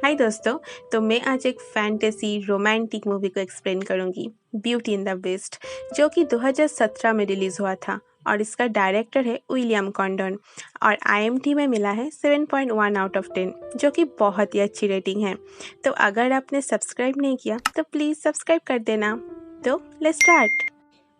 हाय दोस्तों। तो मैं आज एक फैंटेसी रोमांटिक मूवी को एक्सप्लेन करूंगी, ब्यूटी इन द बेस्ट, जो कि 2017 में रिलीज़ हुआ था और इसका डायरेक्टर है विलियम कॉन्डन और आईएमडी में मिला है 7.1 आउट ऑफ 10, जो कि बहुत ही अच्छी रेटिंग है। तो अगर आपने सब्सक्राइब नहीं किया तो प्लीज़ सब्सक्राइब कर देना। तो लेट्स स्टार्ट।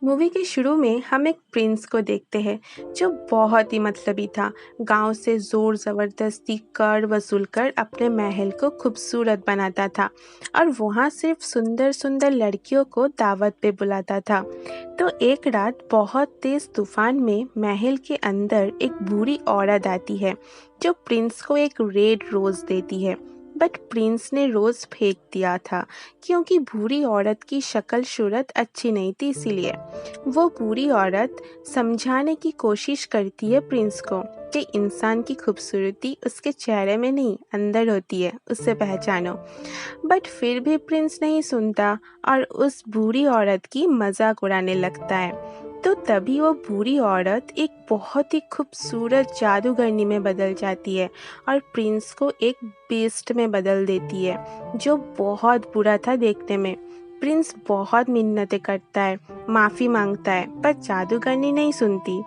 मूवी के शुरू में हम एक प्रिंस को देखते हैं जो बहुत ही मतलबी था। गांव से जोर ज़बरदस्ती कर वसूल कर अपने महल को खूबसूरत बनाता था और वहाँ सिर्फ सुंदर सुंदर लड़कियों को दावत पे बुलाता था। तो एक रात बहुत तेज तूफान में महल के अंदर एक बूढ़ी औरत आती है जो प्रिंस को एक रेड रोज़ देती है। बट प्रिंस ने रोज़ फेंक दिया था क्योंकि बूढ़ी औरत की शक्ल सूरत अच्छी नहीं थी। इसीलिए वो बूढ़ी औरत समझाने की कोशिश करती है प्रिंस को कि इंसान की खूबसूरती उसके चेहरे में नहीं अंदर होती है, उससे पहचानो। बट फिर भी प्रिंस नहीं सुनता और उस बूढ़ी औरत की मजाक उड़ाने लगता है। तो तभी वो बूढ़ी औरत एक बहुत ही खूबसूरत जादूगरनी में बदल जाती है और प्रिंस को एक बीस्ट में बदल देती है जो बहुत बुरा था देखने में। प्रिंस बहुत मिन्नतें करता है, माफ़ी मांगता है, पर जादूगरनी नहीं सुनती।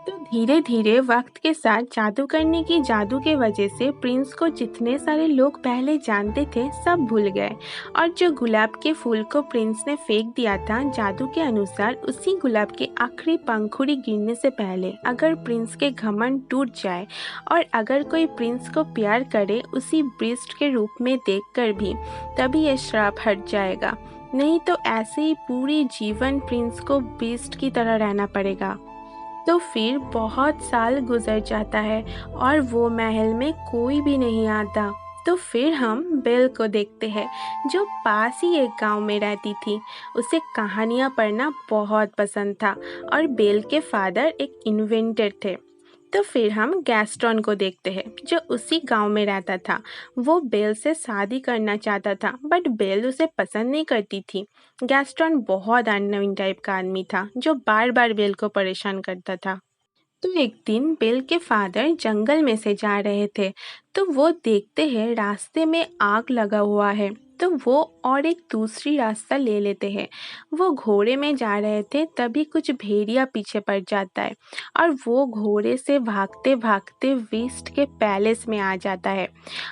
तो धीरे धीरे वक्त के साथ जादूगरनी की जादू के वजह से प्रिंस को जितने सारे लोग पहले जानते थे सब भूल गए और जो गुलाब के फूल को प्रिंस ने फेंक दिया था, जादू के अनुसार उसी गुलाब के आखिरी पंखुड़ी गिरने से पहले अगर प्रिंस के घमंड टूट जाए और अगर कोई प्रिंस को प्यार करे उसी ब्रिस्ट के रूप में देखकर भी, तभी यह श्राप हट जाएगा। नहीं तो ऐसे ही पूरी जीवन प्रिंस को बीस्ट की तरह रहना पड़ेगा। तो फिर बहुत साल गुजर जाता है और वो महल में कोई भी नहीं आता। तो फिर हम बेल को देखते हैं जो पास ही एक गांव में रहती थी। उसे कहानियाँ पढ़ना बहुत पसंद था और बेल के फादर एक इन्वेंटर थे। तो फिर हम गैस्ट्रॉन को देखते हैं जो उसी गांव में रहता था। वो बेल से शादी करना चाहता था बट बेल उसे पसंद नहीं करती थी। गैस्ट्रॉन बहुत अननोइन टाइप का आदमी था जो बार बार बेल को परेशान करता था। तो एक दिन बेल के फादर जंगल में से जा रहे थे तो वो देखते हैं रास्ते में आग लगा हुआ है। तो वो और एक दूसरी रास्ता ले लेते हैं। वो घोड़े में जा रहे थे तभी कुछ भेड़िया पीछे पड़ जाता है और वो घोड़े से भागते भागते वेस्ट के पैलेस में आ जाता है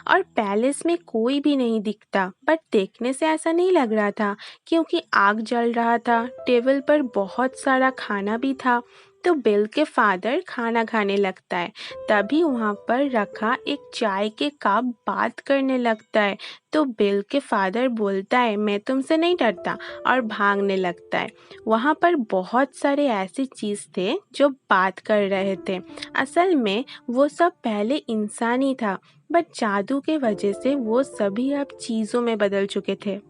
और पैलेस में कोई भी नहीं दिखता। बट देखने से ऐसा नहीं लग रहा था क्योंकि आग जल रहा था, टेबल पर बहुत सारा खाना भी था। तो बिल के फादर खाना खाने लगता है तभी वहाँ पर रखा एक चाय के कप बात करने लगता है। तो बिल के फादर बोलता है मैं तुमसे नहीं डरता और भागने लगता है। वहाँ पर बहुत सारे ऐसे चीज़ थे जो बात कर रहे थे। असल में वो सब पहले इंसान ही था बट जादू के वजह से वो सभी अब चीज़ों में बदल चुके थे।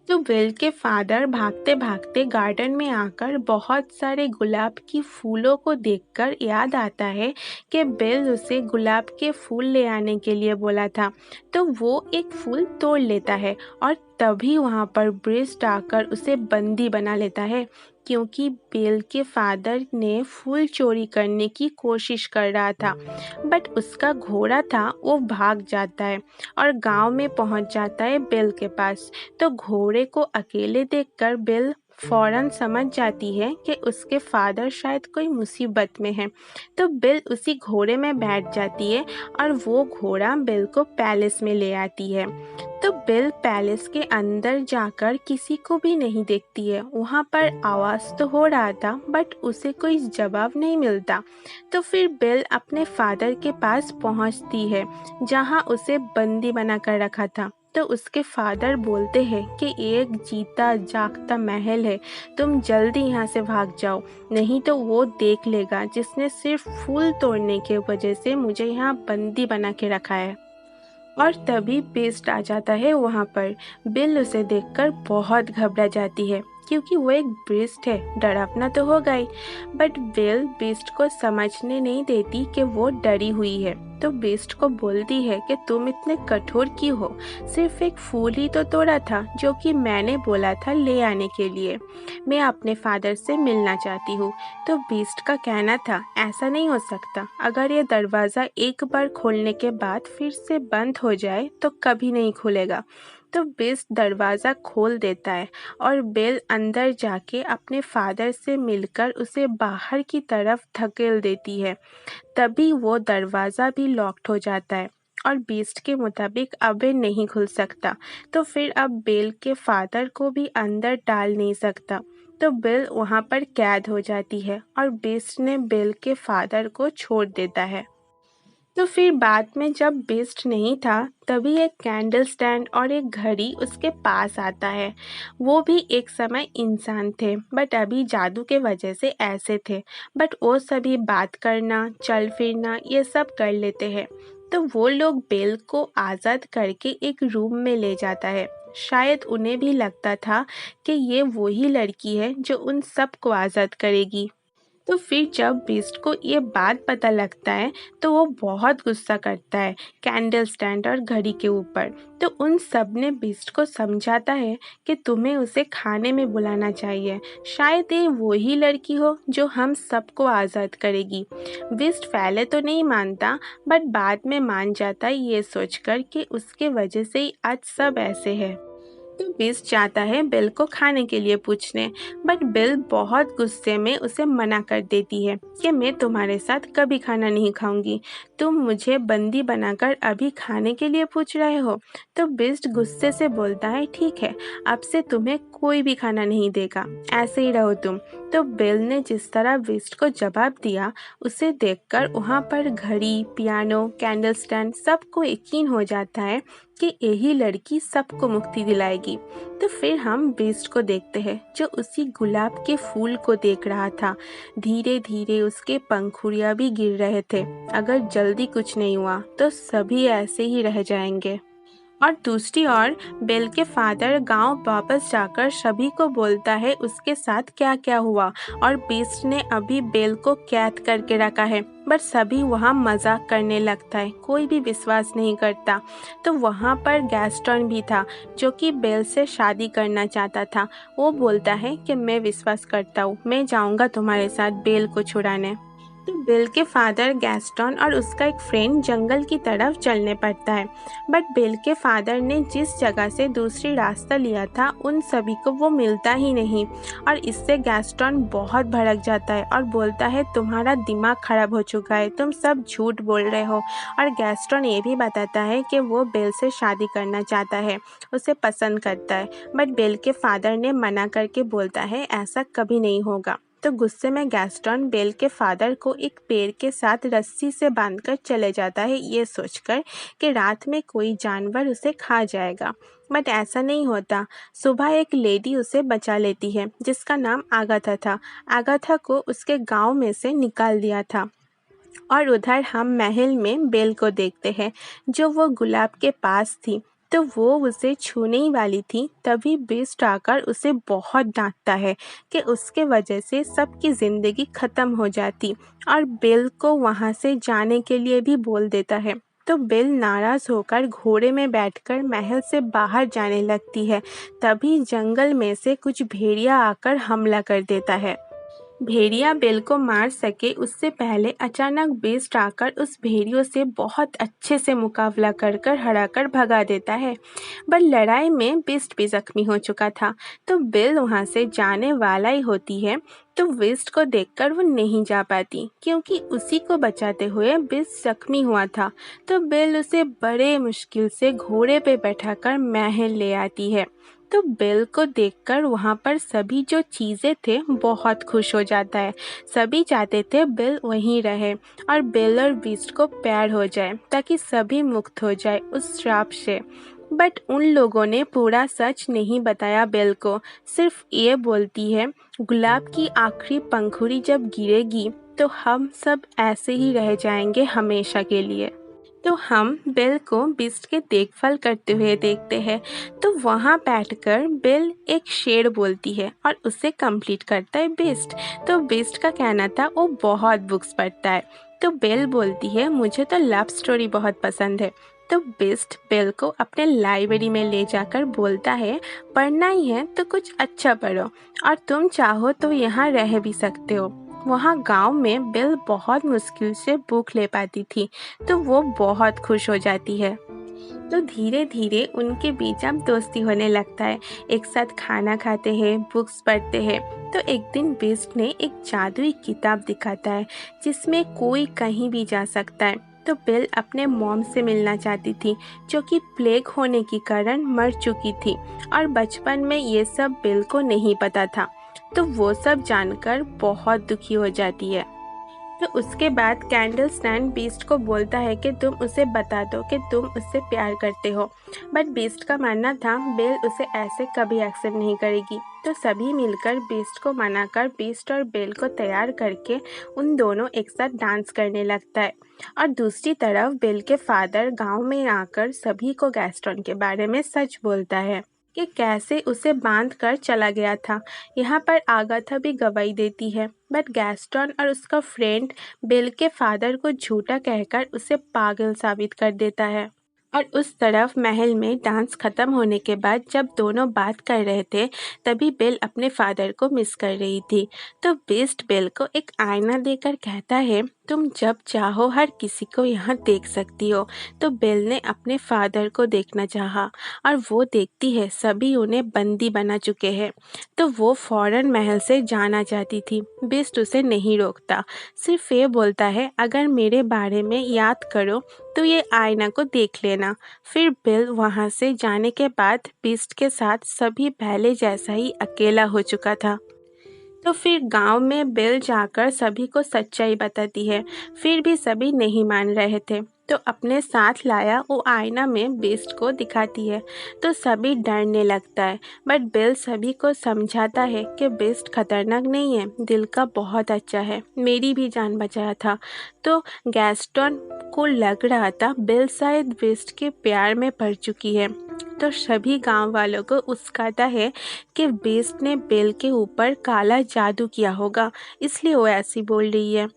तो बिल के फादर भागते भागते गार्डन में आकर बहुत सारे गुलाब की फूलों को देखकर याद आता है कि बिल उसे गुलाब के फूल ले आने के लिए बोला था। तो वो एक फूल तोड़ लेता है और तभी वहाँ पर ब्रिस्ट आकर उसे बंदी बना लेता है क्योंकि बेल के फादर ने फूल चोरी करने की कोशिश कर रहा था। बट उसका घोड़ा था वो भाग जाता है और गांव में पहुंच जाता है बेल के पास। तो घोड़े को अकेले देखकर बेल फौरन समझ जाती है कि उसके फादर शायद कोई मुसीबत में है। तो बिल उसी घोड़े में बैठ जाती है और वो घोड़ा बिल को पैलेस में ले आती है। तो बिल पैलेस के अंदर जाकर किसी को भी नहीं देखती है। वहाँ पर आवाज़ तो हो रहा था बट उसे कोई जवाब नहीं मिलता। तो फिर बिल अपने फादर के पास पहुँचती है जहाँ उसे बंदी बनाकर रखा था। तो उसके फादर बोलते हैं कि एक जीता जागता महल है, तुम जल्दी यहाँ से भाग जाओ, नहीं तो वो देख लेगा जिसने सिर्फ फूल तोड़ने के वजह से मुझे यहाँ बंदी बना के रखा है। और तभी बेस्ट आ जाता है वहाँ पर। बिल उसे देखकर बहुत घबरा जाती है क्योंकि वो एक बीस्ट है, डरावना तो होगा ही। बट बेल बीस्ट को समझने नहीं देती कि वो डरी हुई है। तो बीस्ट को बोलती है कि तुम इतने कठोर क्यों हो, सिर्फ एक फूल ही तो तोड़ा था जो कि मैंने बोला था ले आने के लिए। मैं अपने फादर से मिलना चाहती हूँ। तो बीस्ट का कहना था ऐसा नहीं हो सकता, अगर ये दरवाज़ा एक बार खोलने के बाद फिर से बंद हो जाए तो कभी नहीं खुलेगा। तो बीस्ट दरवाज़ा खोल देता है और बेल अंदर जाके अपने फादर से मिलकर उसे बाहर की तरफ धकेल देती है। तभी वो दरवाज़ा भी लॉक्ड हो जाता है और बीस्ट के मुताबिक अब ये नहीं खुल सकता। तो फिर अब बेल के फादर को भी अंदर डाल नहीं सकता। तो बेल वहाँ पर कैद हो जाती है और बीस्ट ने बेल के फादर को छोड़ देता है। तो फिर बाद में जब बीस्ट नहीं था तभी एक कैंडल स्टैंड और एक घड़ी उसके पास आता है। वो भी एक समय इंसान थे बट अभी जादू के वजह से ऐसे थे। बट वो सभी बात करना, चल फिरना ये सब कर लेते हैं। तो वो लोग बेल को आज़ाद करके एक रूम में ले जाता है। शायद उन्हें भी लगता था कि ये वही लड़की है जो उन सबको आज़ाद करेगी। तो फिर जब बीस्ट को ये बात पता लगता है तो वो बहुत गुस्सा करता है कैंडल स्टैंड और घड़ी के ऊपर। तो उन सब ने बीस्ट को समझाता है कि तुम्हें उसे खाने में बुलाना चाहिए, शायद ये वही लड़की हो जो हम सबको आज़ाद करेगी। बीस्ट पहले तो नहीं मानता बट बाद में मान जाता है ये सोचकर कि उसके वजह से ही आज सब ऐसे है। तो बीस्ट जाता है बिल को खाने के लिए पूछने, बट बिल बहुत गुस्से में उसे मना कर देती है कि मैं तुम्हारे साथ कभी खाना नहीं खाऊंगी, तुम मुझे बंदी बनाकर अभी खाने के लिए पूछ रहे हो। तो बीस्ट गुस्से से बोलता है ठीक है, अब से तुम्हें कोई भी खाना नहीं देगा, ऐसे ही रहो तुम। तो बिल ने जिस तरह बीस्ट को जवाब दिया उसे देखकर वहाँ पर घड़ी, पियानो, कैंडल स्टैंड सबको यकीन हो जाता है कि यही लड़की सबको मुक्ति दिलाएगी। तो फिर हम बीस्ट को देखते हैं जो उसी गुलाब के फूल को देख रहा था। धीरे धीरे उसके पंखुड़ियाँ भी गिर रहे थे। अगर जल्दी कुछ नहीं हुआ तो सभी ऐसे ही रह जाएंगे। और दूसरी ओर बेल के फादर गांव वापस जाकर सभी को बोलता है उसके साथ क्या क्या हुआ और बीस्ट ने अभी बेल को कैद करके रखा है। बट सभी वहाँ मजाक करने लगता है, कोई भी विश्वास नहीं करता। तो वहाँ पर गैस्टन भी था जो कि बेल से शादी करना चाहता था। वो बोलता है कि मैं विश्वास करता हूँ, मैं जाऊँगा तुम्हारे साथ बेल को छुड़ाने। तो बिल के फादर गैस्टन और उसका एक फ्रेंड जंगल की तरफ चलने पड़ता है। बट बिल के फादर ने जिस जगह से दूसरी रास्ता लिया था उन सभी को वो मिलता ही नहीं और इससे गैस्टन बहुत भड़क जाता है और बोलता है तुम्हारा दिमाग खराब हो चुका है, तुम सब झूठ बोल रहे हो। और गैस्टन ये भी बताता है कि वो बिल से शादी करना चाहता है, उसे पसंद करता है। बट बिल के फादर ने मना करके बोलता है ऐसा कभी नहीं होगा। तो गुस्से में गैस्टन बेल के फादर को एक पेड़ के साथ रस्सी से बांधकर चले जाता है, ये सोचकर कि रात में कोई जानवर उसे खा जाएगा। बट ऐसा नहीं होता। सुबह एक लेडी उसे बचा लेती है जिसका नाम आगाथा था। आगाथा को उसके गांव में से निकाल दिया था। और उधर हम महल में बेल को देखते हैं जो वो गुलाब के पास थी। तो वो उसे छूने ही वाली थी तभी बीस्ट आकर उसे बहुत डांटता है कि उसके वजह से सबकी ज़िंदगी ख़त्म हो जाती और बेल को वहाँ से जाने के लिए भी बोल देता है। तो बेल नाराज़ होकर घोड़े में बैठकर महल से बाहर जाने लगती है। तभी जंगल में से कुछ भेड़िया आकर हमला कर देता है। भेड़िया बेल को मार सके उससे पहले अचानक बीस्ट आकर उस भेड़ियों से बहुत अच्छे से मुकाबला कर कर हराकर भगा देता है। पर लड़ाई में बीस्ट भी जख्मी हो चुका था। तो बेल वहां से जाने वाला ही होती है तो बीस्ट को देखकर वो नहीं जा पाती क्योंकि उसी को बचाते हुए बीस्ट जख्मी हुआ था। तो बेल उसे बड़े मुश्किल से घोड़े पे बैठाकर महल ले आती है। तो बेल को देखकर वहाँ पर सभी जो चीज़ें थे बहुत खुश हो जाता है। सभी चाहते थे बेल वहीं रहे और बेल और बीस्ट को प्यार हो जाए ताकि सभी मुक्त हो जाए उस श्राप से। बट उन लोगों ने पूरा सच नहीं बताया बेल को, सिर्फ ये बोलती है गुलाब की आखिरी पंखुड़ी जब गिरेगी तो हम सब ऐसे ही रह जाएंगे हमेशा के लिए। तो हम बिल को बीस्ट की देखभाल करते हुए देखते हैं। तो वहाँ बैठकर बिल एक शेर बोलती है और उसे कंप्लीट करता है बीस्ट। तो बीस्ट का कहना था वो बहुत बुक्स पढ़ता है। तो बिल बोलती है मुझे तो लव स्टोरी बहुत पसंद है। तो बीस्ट बिल को अपने लाइब्रेरी में ले जाकर बोलता है पढ़ना ही है तो कुछ अच्छा पढ़ो और तुम चाहो तो यहाँ रह भी सकते हो। वहाँ गांव में बिल बहुत मुश्किल से बुक ले पाती थी, तो वो बहुत खुश हो जाती है। तो धीरे धीरे उनके बीच अब दोस्ती होने लगता है। एक साथ खाना खाते हैं, बुक्स पढ़ते हैं। तो एक दिन बीस्ट ने एक जादुई किताब दिखाता है जिसमें कोई कहीं भी जा सकता है। तो बिल अपने मॉम से मिलना चाहती थी जो कि प्लेग होने के कारण मर चुकी थी और बचपन में ये सब बिल को नहीं पता था। तो वो सब जानकर बहुत दुखी हो जाती है। तो उसके बाद कैंडल स्टैंड बीस्ट को बोलता है कि तुम उसे बता दो कि तुम उससे प्यार करते हो। बट बीस्ट का मानना था बेल उसे ऐसे कभी एक्सेप्ट नहीं करेगी। तो सभी मिलकर बीस्ट को मनाकर बीस्ट और बेल को तैयार करके उन दोनों एक साथ डांस करने लगता है। और दूसरी तरफ बेल के फादर गांव में आकर सभी को गैस्ट्रॉन के बारे में सच बोलता है कि कैसे उसे बांध कर चला गया था। यहाँ पर आगाथा भी गवाही देती है। बट गैस्टन और उसका फ्रेंड बिल के फादर को झूठा कहकर उसे पागल साबित कर देता है। और उस तरफ महल में डांस खत्म होने के बाद जब दोनों बात कर रहे थे तभी बिल अपने फादर को मिस कर रही थी। तो बीस्ट बिल को एक आईना देकर कहता है तुम जब चाहो हर किसी को यहाँ देख सकती हो। तो बिल ने अपने फादर को देखना चाहा और वो देखती है सभी उन्हें बंदी बना चुके हैं। तो वो फौरन महल से जाना चाहती थी। बीस्ट उसे नहीं रोकता, सिर्फ ये बोलता है अगर मेरे बारे में याद करो तो ये आईना को देख लेना। फिर बिल वहाँ से जाने के बाद बीस्ट के साथ सभी पहले जैसा ही अकेला हो चुका था। तो फिर गांव में बिल जाकर सभी को सच्चाई बताती है। फिर भी सभी नहीं मान रहे थे। तो अपने साथ लाया वो आईना में बीस्ट को दिखाती है। तो सभी डरने लगता है। बट बिल सभी को समझाता है कि बीस्ट खतरनाक नहीं है, दिल का बहुत अच्छा है, मेरी भी जान बचाया था। तो गैस्टन को लग रहा था बिल शायद बीस्ट के प्यार में पड़ चुकी है। तो सभी गांव वालों को उस्काता है कि बीस्ट ने बिल के ऊपर काला जादू किया होगा, इसलिए वो ऐसी बोल रही है।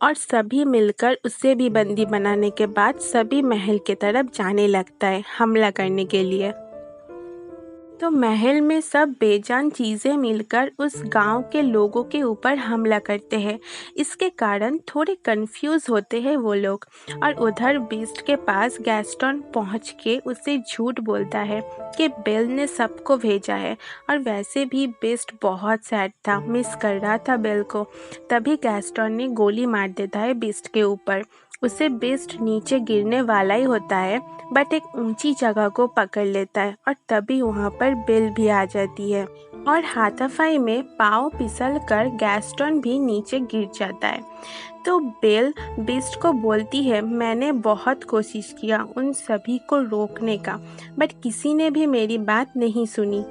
और सभी मिलकर उसे भी बंदी बनाने के बाद सभी महल की तरफ जाने लगता है हमला करने के लिए। तो महल में सब बेजान चीजें मिलकर उस गांव के लोगों के ऊपर हमला करते हैं। इसके कारण थोड़े कंफ्यूज होते हैं वो लोग। और उधर बीस्ट के पास गैस्टन पहुंच के उसे झूठ बोलता है कि बिल ने सबको भेजा है। और वैसे भी बीस्ट बहुत सैड था, मिस कर रहा था बिल को। तभी गैस्टन ने गोली मार देता है बीस्ट के ऊपर। उसे बीस्ट नीचे गिरने वाला ही होता है बट एक ऊंची जगह को पकड़ लेता है और तभी वहाँ पर बिल भी आ जाती है। और हाथापाई में पाँव फिसल कर गैस्टन भी नीचे गिर जाता है। तो बिल बीस्ट को बोलती है मैंने बहुत कोशिश किया उन सभी को रोकने का बट किसी ने भी मेरी बात नहीं सुनी।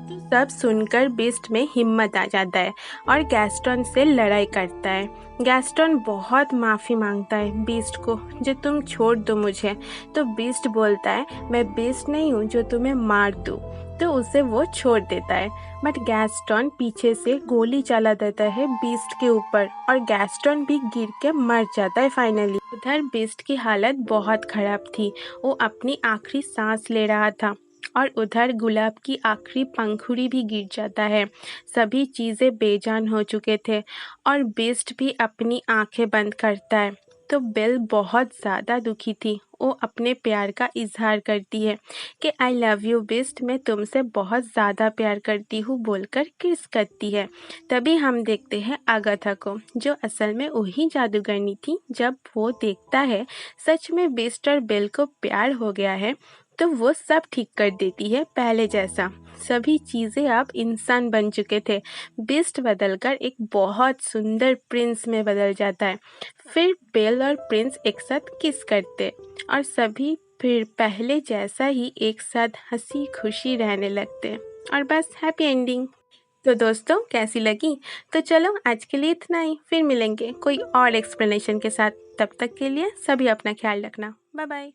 तो सब सुनकर बीस्ट में हिम्मत आ जाता है और गैस्टन से लड़ाई करता है। गैस्टन बहुत माफ़ी मांगता है बीस्ट को जो तुम छोड़ दो मुझे। तो बीस्ट बोलता है मैं बीस्ट नहीं हूँ जो तुम्हें मार दूँ। तो उसे वो छोड़ देता है। बट गैस्टन पीछे से गोली चला देता है बीस्ट के ऊपर और गैस्टन भी गिर के मर जाता है फाइनली। उधर बीस्ट की हालत बहुत खराब थी, वो अपनी आखिरी सांस ले रहा था। और उधर गुलाब की आखिरी पंखुड़ी भी गिर जाता है। सभी चीज़ें बेजान हो चुके थे और बीस्ट भी अपनी आंखें बंद करता है। तो बिल बहुत ज़्यादा दुखी थी। वो अपने प्यार का इजहार करती है कि आई लव यू बीस्ट, मैं तुमसे बहुत ज़्यादा प्यार करती हूँ बोलकर किस करती है। तभी हम देखते हैं आगाथा को जो असल में वही जादूगरनी थी। जब वो देखता है सच में बीस्ट और बिल को प्यार हो गया है तो वो सब ठीक कर देती है पहले जैसा। सभी चीज़ें अब इंसान बन चुके थे। बीस्ट बदलकर एक बहुत सुंदर प्रिंस में बदल जाता है। फिर बेल और प्रिंस एक साथ किस करते और सभी फिर पहले जैसा ही एक साथ हंसी खुशी रहने लगते और बस हैप्पी एंडिंग। तो दोस्तों कैसी लगी? तो चलो आज के लिए इतना ही, फिर मिलेंगे कोई और एक्सप्लेनेशन के साथ। तब तक के लिए सभी अपना ख्याल रखना। Bye bye.